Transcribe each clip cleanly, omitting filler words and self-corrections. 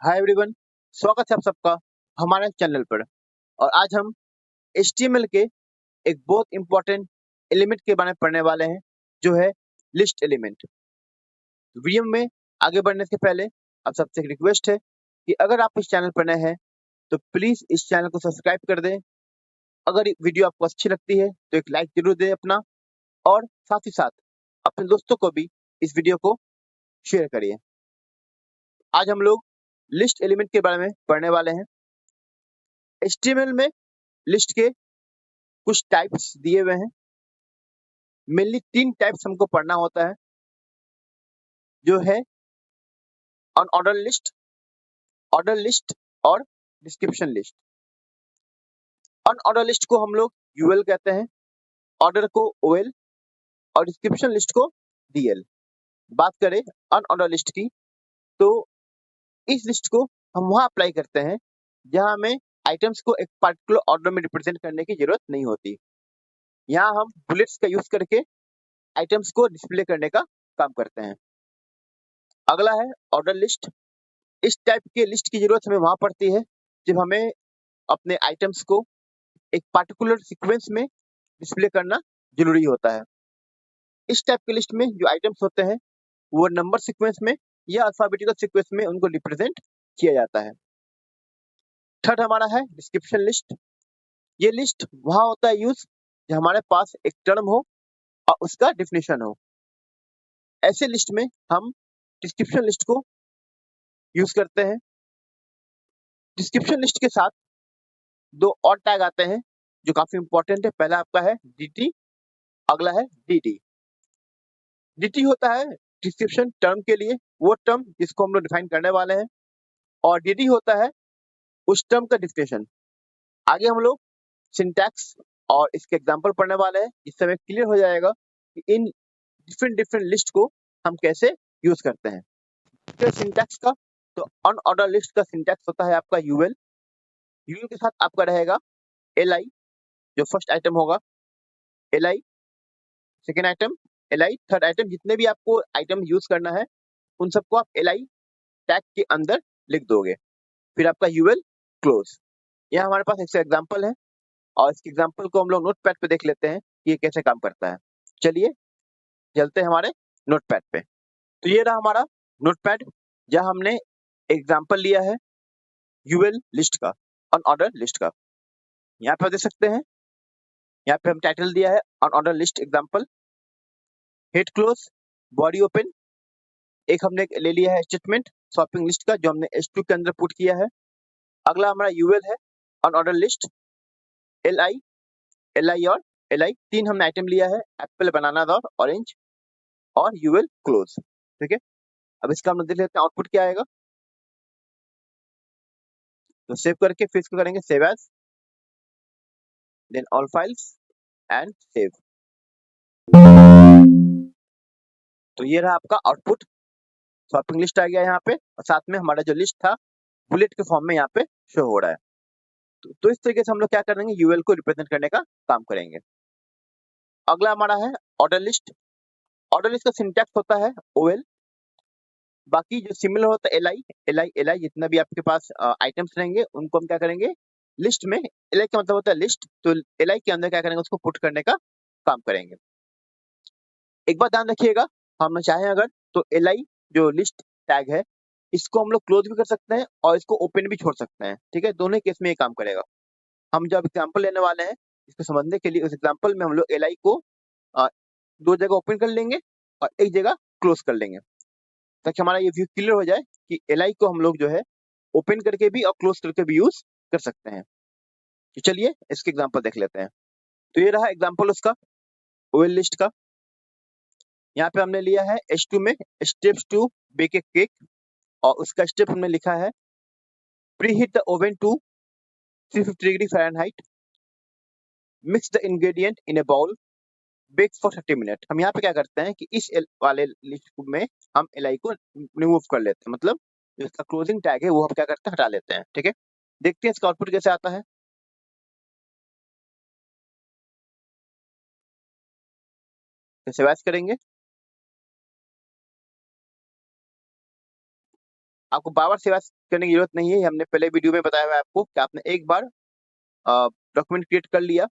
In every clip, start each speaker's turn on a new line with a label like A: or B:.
A: Hi everyone, स्वागत है आप सबका हमारे चैनल पर। और आज हम HTML के एक बहुत इंपॉर्टेंट एलिमेंट के बारे में पढ़ने वाले हैं, जो है लिस्ट एलिमेंट। वीडियो में आगे बढ़ने से पहले आप सबसे एक रिक्वेस्ट है कि अगर आप इस चैनल पर नए हैं तो प्लीज इस चैनल को सब्सक्राइब कर दें। अगर ये वीडियो आपको अच्छी लगती है तो एक लाइक जरूर दें अपना, और साथ ही साथ अपने दोस्तों को भी इस वीडियो को शेयर करिए। आज हम लोग लिस्ट एलिमेंट के बारे में पढ़ने वाले हैं। HTML में लिस्ट के कुछ टाइप्स दिए हुए हैं। मेनली 3 टाइप्स हमको पढ़ना होता है, जो है अनऑर्डर लिस्ट, ऑर्डर लिस्ट और डिस्क्रिप्शन लिस्ट। अनऑर्डर लिस्ट को हम लोग UL कहते हैं, ऑर्डर को OL और डिस्क्रिप्शन लिस्ट को DL। बात करें अनऑर्डर लिस्ट की, तो इस लिस्ट को हम वहां अप्लाई करते हैं जहां हमें आइटम्स को एक पर्टिकुलर ऑर्डर में रिप्रेजेंट करने की जरूरत नहीं होती। यहाँ हम बुलेट्स का यूज करके आइटम्स को डिस्प्ले करने का काम करते हैं। अगला है ऑर्डर लिस्ट। इस टाइप के लिस्ट की जरूरत हमें वहां पड़ती है जब हमें अपने आइटम्स को एक पार्टिकुलर सीक्वेंस में डिस्प्ले करना जरूरी होता है। इस टाइप के लिस्ट में जो आइटम्स होते हैं वो नंबर सीक्वेंस में या अल्फाबेटिकल सीक्वेंस में उनको रिप्रेजेंट किया जाता है। थर्ड हमारा है डिस्क्रिप्शन लिस्ट। ये लिस्ट वहां होता है यूज जब हमारे पास एक टर्म हो और उसका डिफिनेशन हो। ऐसे लिस्ट में हम डिस्क्रिप्शन लिस्ट को यूज करते हैं। डिस्क्रिप्शन लिस्ट के साथ 2 और टैग आते हैं जो काफी इंपॉर्टेंट है। पहला आपका है DT, अगला है DD। DT होता है डिस्क्रिप्शन टर्म के लिए, वो टर्म जिसको हम लोग डिफाइन करने वाले हैं, और DD होता है उस टर्म का डिफिनेशन। आगे हम लोग सिंटैक्स और इसके एग्जांपल पढ़ने वाले हैं, जिससे हमें क्लियर हो जाएगा कि इन डिफरेंट डिफरेंट लिस्ट को हम कैसे यूज करते हैं। फिर सिंटैक्स का, तो अनऑर्डर लिस्ट का सिंटैक्स होता है आपका UL। UL के साथ आपका रहेगा LI, जो फर्स्ट आइटम होगा LI, second item LI, third item. जितने भी आपको आइटम यूज करना है उन सबको आप LI टैग के अंदर लिख दोगे। फिर आपका UL क्लोज। यह हमारे पास एक एग्जांपल है और इसके एग्जांपल को हम लोग नोटपैड पे देख लेते हैं कि ये कैसे काम करता है। चलिए चलते हैं हमारे नोटपैड पे। तो ये रहा हमारा नोटपैड, जहां हमने एग्जांपल लिया है UL लिस्ट का, अनऑर्डर लिस्ट का। यहाँ पे देख सकते हैं, यहाँ पे हम टाइटल दिया है unordered list example, head close, body open. एक हमने ले लिया है स्टेटमेंट शॉपिंग लिस्ट का, जो हमने H2 के अंदर पुट किया है। अगला हमारा UL है अनऑर्डर लिस्ट, LI, LI और LI। 3 हमने आइटम लिया है, एप्पल, बनाना और ऑरेंज, और UL क्लोज। ठीक है, अब इसका हम लोग देख लेते हैं आउटपुट क्या आएगा। तो सेव करके फिर इसको करेंगे save as, then all files and save. तो ये रहा आपका आउटपुट, शॉपिंग लिस्ट आ गया यहाँ पे, और साथ में हमारा जो लिस्ट था बुलेट के फॉर्म में यहाँ पे शो हो रहा है। तो इस तरीके से हम लोग क्या करेंगे, UL को रिप्रेजेंट करने का काम करेंगे। अगला हमारा है ऑर्डर लिस्ट। ऑर्डर लिस्ट का सिंटैक्स होता है OL। बाकी जो सिमिलर होता है LI, जितना भी आपके पास आइटम्स रहेंगे उनको हम क्या करेंगे लिस्ट में। LI का मतलब होता है लिस्ट, तो LI के अंदर क्या करेंगे, उसको पुट करने का काम करेंगे। एक बात ध्यान रखिएगा, हम चाहें अगर तो LI जो लिस्ट टैग है इसको हम लोग क्लोज भी कर सकते हैं और इसको ओपन भी छोड़ सकते हैं। ठीक है, दोनों केस में ये काम करेगा। हम जब एग्जाम्पल लेने वाले हैं इसको समझने के लिए, उस एग्जाम्पल में हम लोग LI को 2 जगह ओपन कर लेंगे और एक जगह क्लोज कर लेंगे, ताकि हमारा ये व्यू क्लियर हो जाए कि LI को हम लोग जो है ओपन करके भी और क्लोज करके भी यूज कर सकते हैं। तो चलिए इसके एग्जांपल देख लेते हैं। तो ये रहा एग्जांपल उसका OL लिस्ट का। यहाँ पे हमने लिया है H2 में steps to bake a cake, और उसका स्टेप हमने लिखा है pre heat the oven to 350 degree Fahrenheit, mix the ingredient in a bowl, bake for 30 minute. हम यहाँ पे क्या करते हैं कि इस वाले लिस्ट में हम LI को रिमूव कर लेते हैं, मतलब जो इसका क्लोजिंग टैग है वो हम क्या करते हैं, हटा लेते हैं। ठीक है, देखते हैं इसका आउटपुट कैसे आता है। सेव एज करेंगे, आपको बार बार सेव एज करने की जरूरत नहीं है। हमने पहले वीडियो में बताया हुआ है आपको कि आपने एक बार डॉक्यूमेंट क्रिएट कर लिया,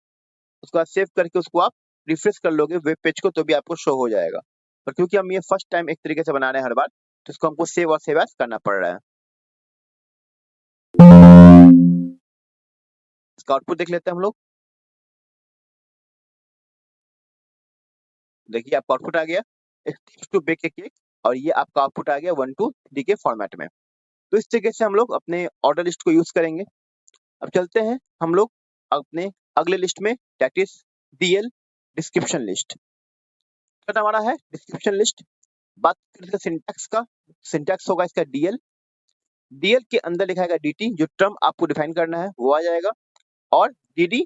A: उसके बाद सेव करके उसको आप रिफ्रेश कर लोगे वेब पेज को तो भी आपको शो हो जाएगा। पर क्योंकि हम ये फर्स्ट टाइम एक तरीके से बना रहे हैं हर बार, तो इसको हमको सेव और सेव एज करना पड़ रहा है। इसका आउटपुट देख लेते हैं हम लोग। देखिए आपका आउटपुट आ गया tips to bake a cake, और ये आपका आउटपुट आ गया 1 to 3 के फॉर्मेट में। तो इस तरीके से हम लोग अपने ऑर्डर लिस्ट को यूज करेंगे। अब चलते हैं हम लोग अपने अगले लिस्ट में, that is DL description list. क्या हमारा है डिस्क्रिप्शन लिस्ट। बात करते हैं सिंटैक्स का। सिंटैक्स होगा इसका डीएल। डीएल के अंदर लिखा है डीटी, जो टर्म आपको डिफाइन करना है वो आ जाएगा, और डीडी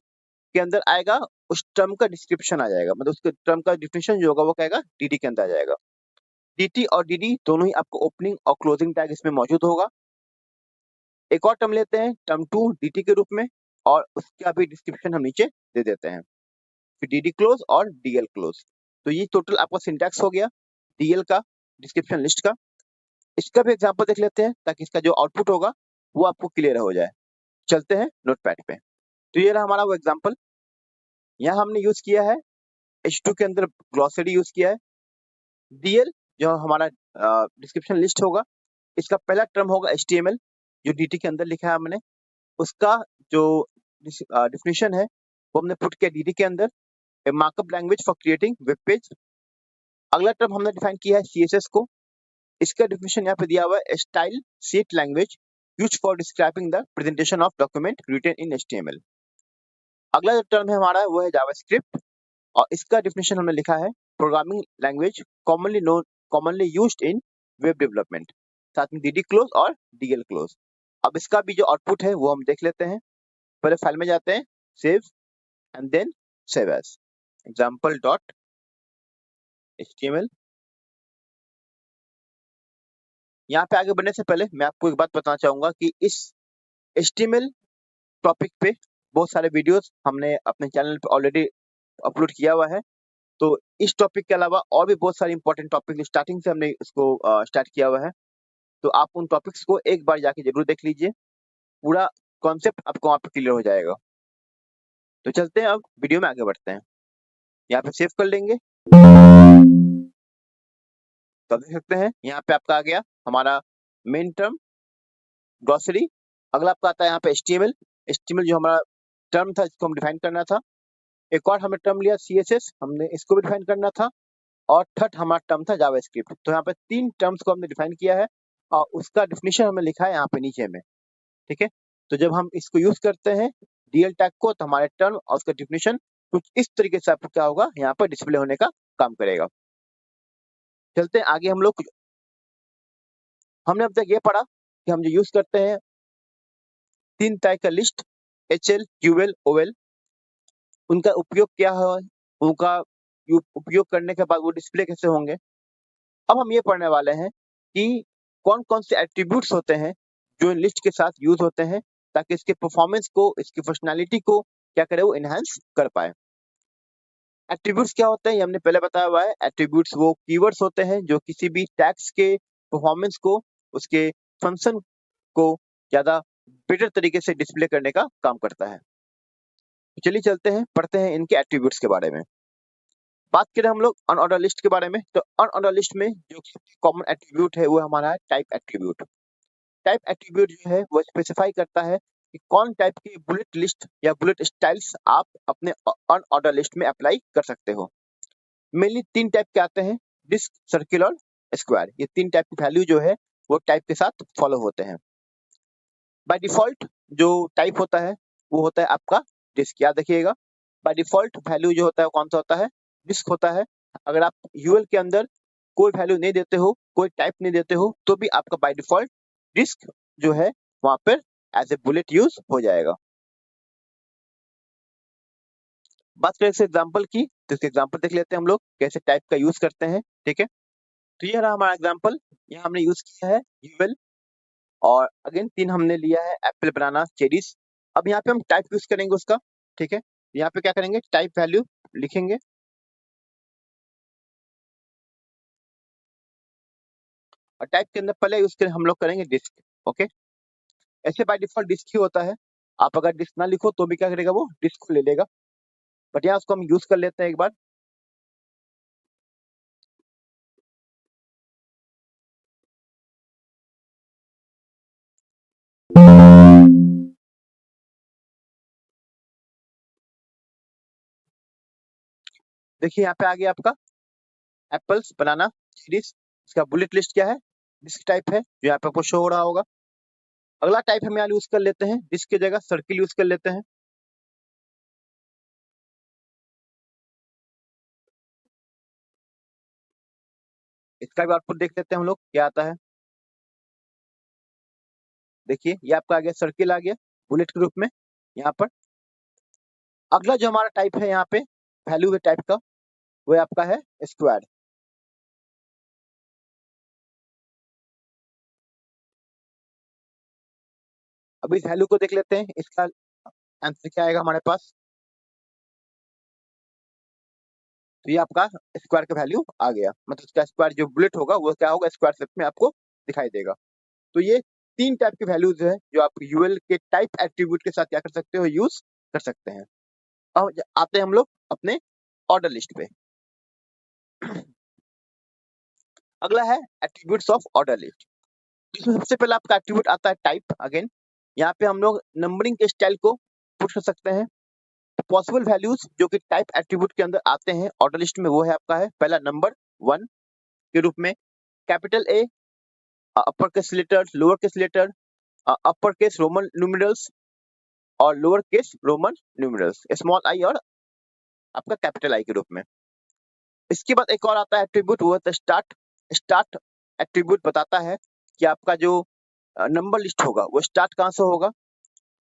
A: के अंदर आएगा उस टर्म का डिस्क्रिप्शन आ जाएगा, मतलब उसके टर्म का डिफिनेशन जो होगा वो कहेगा डीडी के अंदर आ जाएगा। डीटी और डीडी दोनों ही आपको ओपनिंग और क्लोजिंग टैग इसमें मौजूद होगा। एक और टर्म लेते हैं टर्म 2 डीटी के रूप में, और उसका भी डिस्क्रिप्शन हम नीचे दे देते हैं, फिर डीडी क्लोज और डीएल क्लोज। तो ये टोटल आपका सिंटैक्स हो गया डीएल का डिस्क्रिप्शन लिस्ट का। इसका भी एग्जांपल देख लेते हैं ताकि इसका जो आउटपुट होगा वो आपको क्लियर हो जाए। चलते हैं नोटपैड पे। तो ये रहा हमारा वो एग्जांपल। यहाँ हमने यूज किया है H2 के अंदर ग्लॉसरी यूज किया है। डीएल जो हमारा डिस्क्रिप्शन लिस्ट होगा, इसका पहला टर्म होगा HTML, जो डीटी के अंदर लिखा है हमने। उसका जो डिफिनेशन है वो हमने पुट किया डीटी के अंदर, a markup language for creating web page. अगला टर्म हमने डिफाइन किया है CSS को। इसका डिफिनेशन यहाँ पे दिया हुआ है style sheet language used for describing the presentation of document written in HTML। अगला जो टर्म है हमारा वो है जावास्क्रिप्ट, और इसका डिफिनेशन हमने लिखा है programming language commonly used in web development, साथ में डीडी क्लोज और डीएल क्लोज। अब इसका भी जो आउटपुट है वो हम देख लेते हैं। पहले फाइल में जाते हैं, save and then save as example.html। यहाँ पे आगे बढ़ने से पहले मैं आपको एक बात बताना चाहूंगा कि इस HTML टॉपिक पे बहुत सारे वीडियोस हमने अपने चैनल पे ऑलरेडी अपलोड किया हुआ है। तो इस टॉपिक के अलावा और भी बहुत सारे इंपॉर्टेंट टॉपिक स्टार्टिंग से हमने इसको स्टार्ट किया हुआ है, तो आप उन टॉपिक्स को एक बार जाके जरूर देख लीजिए, पूरा कॉन्सेप्ट आपको वहाँ पे क्लियर हो जाएगा। तो चलते हैं, अब वीडियो में आगे बढ़ते हैं। यहाँ पे सेव कर लेंगे, तो देख सकते हैं यहाँ पे आपका आ गया हमारा मेन टर्म ग्लॉसरी। अगला आपका आता है यहाँ पे HTML जो हमारा टर्म था इसको हम डिफाइन करना था। एक और हमने टर्म लिया CSS, हमने इसको भी डिफाइन करना था, और थर्ड हमारा टर्म था जावास्क्रिप्ट। तो यहाँ पे 3 टर्म्स को हमने डिफाइन किया है, और उसका डिफिनेशन हमने लिखा है यहाँ पे नीचे में। ठीक है, तो जब हम इसको यूज करते हैं डीएल टैग को, तो हमारे टर्म और उसका डिफिनेशन कुछ इस तरीके से आपको क्या होगा यहाँ पर डिस्प्ले होने का काम करेगा। चलते हैं आगे हम लोग। हमने अब तक ये पढ़ा कि हम जो यूज करते हैं 3 टाइप का लिस्ट, HL, UL, OL, उनका उपयोग क्या है, उनका उपयोग करने के बाद वो डिस्प्ले कैसे होंगे। अब हम ये पढ़ने वाले हैं कि कौन कौन से एट्रीब्यूट्स होते हैं जो लिस्ट के साथ यूज होते हैं, ताकि इसके परफॉर्मेंस को, इसकी फंक्शनैलिटी को क्या करे, वो एनहांस कर पाए। एट्रीब्यूट्स क्या होते हैं ये हमने पहले बताया हुआ है। एट्रीब्यूट्स वो कीवर्ड्स होते हैं जो किसी भी टैग्स के परफॉर्मेंस को, उसके फंक्शन को ज्यादा बेटर तरीके से डिस्प्ले करने का काम करता है। तो चलिए चलते हैं, पढ़ते हैं इनके एट्रीब्यूट्स के बारे में। बात करें हम लोग अनऑर्डर लिस्ट के बारे में, तो अनऑर्डर लिस्ट में जो कॉमन एट्रीब्यूट है वो हमारा है टाइप एट्रीब्यूट। टाइप एट्रीब्यूट जो है वो स्पेसिफाई करता है कि कौन टाइप की बुलेट लिस्ट या बुलेट स्टाइल्स आप अपने अनऑर्डर लिस्ट में अप्लाई कर सकते हो। मेनली 3 टाइप के आते हैं, डिस्क, सर्किल और स्क्वायर। ये 3 टाइप की वैल्यू जो है वो टाइप के साथ फॉलो होते हैं। बाय डिफॉल्ट जो टाइप होता है वो होता है आपका डिस्क, याद रखिएगा। बाय डिफॉल्ट वैल्यू जो होता है कौन सा होता है, डिस्क होता है। अगर आप यूएल के अंदर कोई वैल्यू नहीं देते हो, कोई टाइप नहीं देते हो, तो भी आपका बाय डिफॉल्ट डिस्क जो है वहां पर एज ए बुलेट यूज हो जाएगा। बात करें इस एग्जाम्पल की, तो इसके एग्जाम्पल देख लेते हैं हम लोग कैसे टाइप का यूज करते हैं। ठीक है, तो ये रहा हमारा एग्जाम्पल। यहाँ हमने यूज किया है यूएल, और अगेन 3 हमने लिया है एप्पल, बनाना, चेरीज। अब यहाँ पे हम टाइप यूज करेंगे उसका। ठीक है, यहाँ पे क्या करेंगे, टाइप वैल्यू लिखेंगे, और टाइप के अंदर पहले उसके हम लोग करेंगे डिस्क। ओके, ऐसे बाय डिफॉल्ट डिस्क ही होता है। आप अगर डिस्क ना लिखो तो भी क्या करेगा, वो डिस्क को ले लेगा, बट यहाँ उसको हम यूज कर लेते हैं एक बार। देखिए यहाँ पे आ गया आपका एप्पल्स बनाना सीरीज। इसका बुलेट लिस्ट क्या है, डिस्क टाइप है, जो यहाँ पे आपको शो हो रहा होगा। अगला टाइप हम यहाँ यूज कर लेते हैं, डिस्क की जगह सर्किल यूज कर लेते हैं। इसका भी आउटपुट देख लेते हैं हम लोग क्या आता है। देखिए ये आपका आ गया, सर्किल आ गया बुलेट के रूप में यहाँ पर। अगला जो हमारा टाइप है यहाँ पे वैल्यू है टाइप का, वो आपका है स्क्वायर। अभी इस वैल्यू को देख लेते हैं, इसका आंसर क्या आएगा हमारे पास। तो ये आपका स्क्वायर का वैल्यू आ गया, मतलब इसका स्क्वायर जो बुलेट होगा वो क्या होगा, स्क्वायर शेप में आपको दिखाई देगा। तो ये तीन टाइप के वैल्यूज है जो आप यूएल के टाइप एट्रीब्यूट के साथ क्या कर सकते हो, यूज कर सकते हैं। अब आते हैं हम लोग अपने ऑर्डर लिस्ट पे। अगला है एट्रीब्यूट्स ऑफ ऑर्डर लिस्ट। इसमें सबसे पहले आपका एट्रीब्यूट आता है टाइप। अगेन यहाँ पे हम लोग नंबरिंग के स्टाइल को पुट कर सकते हैं। पॉसिबल वैल्यूज जो कि टाइप एट्रीब्यूट के अंदर आते हैं ऑर्डर लिस्ट में, वो है आपका है पहला नंबर 1 के रूप में, capital A, upper case letter, lower case letter, upper case Roman numerals और lower case Roman numerals, small I और आपका कैपिटल आई के रूप में। इसके बाद एक और आता है एट्रीब्यूट, वो है स्टार्ट। स्टार्ट एट्रीब्यूट बताता है कि आपका जो नंबर लिस्ट होगा वो स्टार्ट कहाँ से होगा।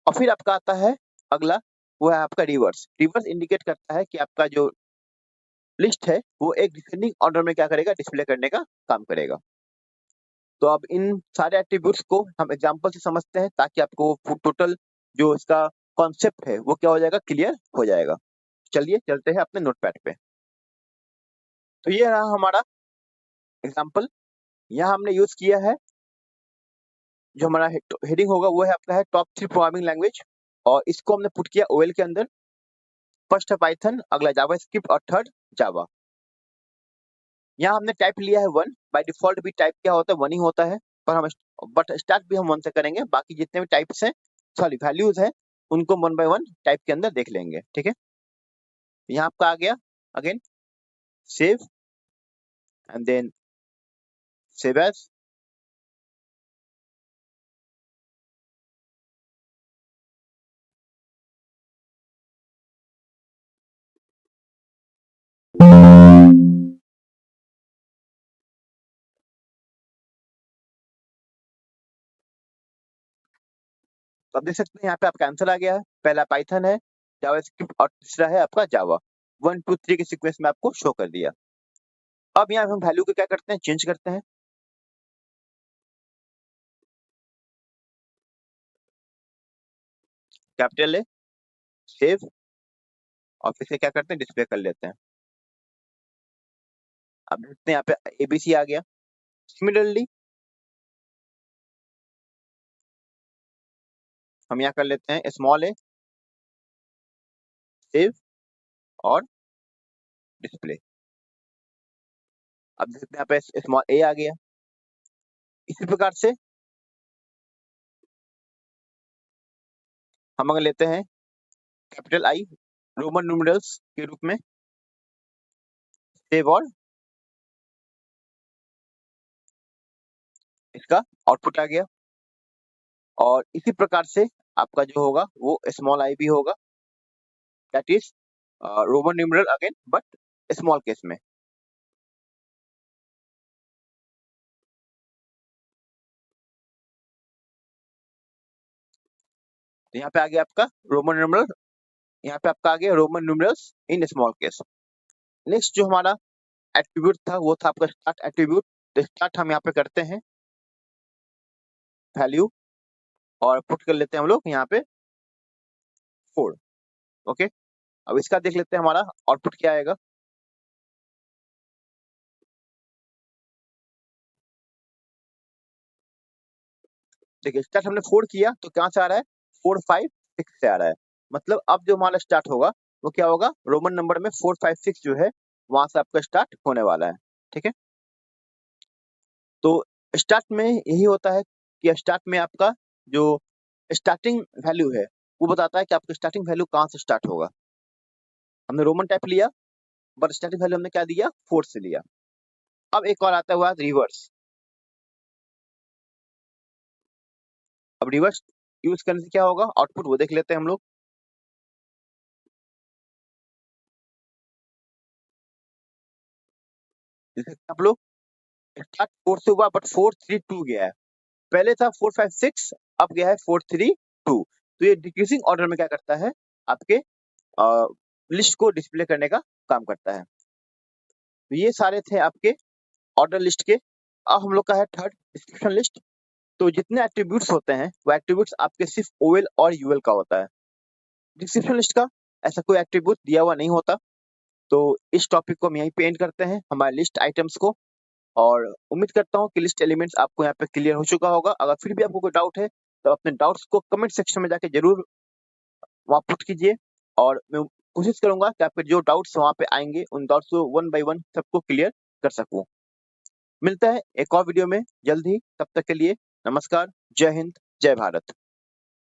A: और फिर आपका आता है अगला, वो है आपका रिवर्स। रिवर्स इंडिकेट करता है कि आपका जो लिस्ट है वो एक डिसेंडिंग ऑर्डर में क्या करेगा, डिस्प्ले करने का काम करेगा। तो अब इन सारे एट्रीब्यूट्स को हम एग्जांपल से समझते हैं, ताकि आपको टोटल जो इसका कॉन्सेप्ट है वो क्या हो जाएगा, क्लियर हो जाएगा। चलिए चलते हैं अपने नोटपैड पे। तो ये रहा हमारा एग्जांपल। यहाँ हमने यूज किया है, जो हमारा हेडिंग होगा वो है आपका है टॉप 3 प्रोग्रामिंग लैंग्वेज, और इसको हमने पुट किया ओएल के अंदर। फर्स्ट है पाइथन, अगला जावास्क्रिप्ट और थर्ड जावा। यहाँ हमने टाइप लिया है 1। बाय डिफॉल्ट भी टाइप क्या होता है, 1 ही होता है, पर हम बट स्टार्ट भी हम 1 से करेंगे। बाकी जितने भी टाइप्स हैं, सॉरी वैल्यूज हैं, उनको 1 बाय 1 टाइप के अंदर देख लेंगे। ठीक है, यहाँ आपका आ गया again save and then save as. तो आप देख सकते हैं यहाँ पे आपका आंसर आ गया है। पहला पाइथन है, जावास्क्रिप्ट और तीसरा है आपका जावा। 1 2 3 के सीक्वेंस में आपको शो कर दिया। अब यहाँ हम वैल्यू को क्या करते हैं, चेंज करते हैं। कैपिटल ए, सेव, और फिर से क्या करते हैं, डिस्प्ले कर लेते हैं। अब देखते हैं यहाँ पे एबीसी आ गया। सिमिलरली हम यहाँ कर लेते हैं स्मॉल ए, सेव और डिस्प्ले। अब देखते हैं यहाँ पे स्मॉल ए आ गया। इसी प्रकार से हम अगर लेते हैं कैपिटल आई रोमन न्यूमेरल्स के रूप में, सेव और इसका आउटपुट आ गया। और इसी प्रकार से आपका जो होगा वो स्मॉल आई भी होगा, that is Roman numeral again but small case में। तो यहाँ पे आ गया आपका रोमन न्यूमेरल, यहाँ पे आपका आ गया Roman numerals in small case. Next जो हमारा एट्रीब्यूट था वो था आपका स्टार्ट एट्रीब्यूट। तो स्टार्ट हम यहाँ पे करते हैं वैल्यू, और पुट कर लेते हैं हम लोग यहाँ पे 4। ओके, अब इसका देख लेते हैं हमारा आउटपुट क्या आएगा। देखिए स्टार्ट हमने 4 किया तो कहाँ से आ रहा है, 4 5 6 से आ रहा है। मतलब अब जो हमारा स्टार्ट होगा वो क्या होगा, रोमन नंबर में 4 5 6 जो है वहां से आपका स्टार्ट होने वाला है। ठीक है, तो स्टार्ट में यही होता है कि स्टार्ट में आपका जो स्टार्टिंग वैल्यू है वो बताता है कि आपका स्टार्टिंग वैल्यू कहाँ से स्टार्ट होगा। हमने रोमन टाइप लिया बट स्टार्टिंग वैल्यू हमने क्या दिया, 4 से लिया। अब एक और आता हुआ रिवर्स। अब रिवर्स यूज करने से क्या होगा, आउटपुट वो देख लेते हैं हम लोग। जैसे आप लोग स्टार्ट 4 से हुआ बट 4 3 2 गया है। पहले था 4 5 6, अब गया है 4 3 2। तो ये डिक्रीजिंग ऑर्डर में क्या करता है, आपके लिस्ट को डिस्प्ले करने का काम करता है। तो ये सारे थे आपके ऑर्डर लिस्ट के। अब हम लोग का है थर्ड, डिस्क्रिप्शन लिस्ट। तो जितने एट्रीब्यूट्स होते हैं वो एट्रीब्यूट्स आपके सिर्फ ओएल और यूएल का होता है। डिस्क्रिप्शन लिस्ट का ऐसा कोई एट्रीब्यूट दिया हुआ नहीं होता। तो इस टॉपिक को हम यहीं पे एंड करते हैं, हमारे लिस्ट आइटम्स को। और उम्मीद करता हूँ कि लिस्ट एलिमेंट्स आपको यहाँ पे क्लियर हो चुका होगा। अगर फिर भी आपको कोई डाउट है तो अपने डाउट्स को कमेंट सेक्शन में जाके जरूर वहाँ पुट कीजिए, और मैं कोशिश करूंगा कि आपके जो डाउट्स वहाँ पे आएंगे उन डाउट्स को वन बाय वन सबको क्लियर कर सकूं। मिलता है एक और वीडियो में जल्द ही, तब तक के लिए नमस्कार, जय हिंद, जय भारत।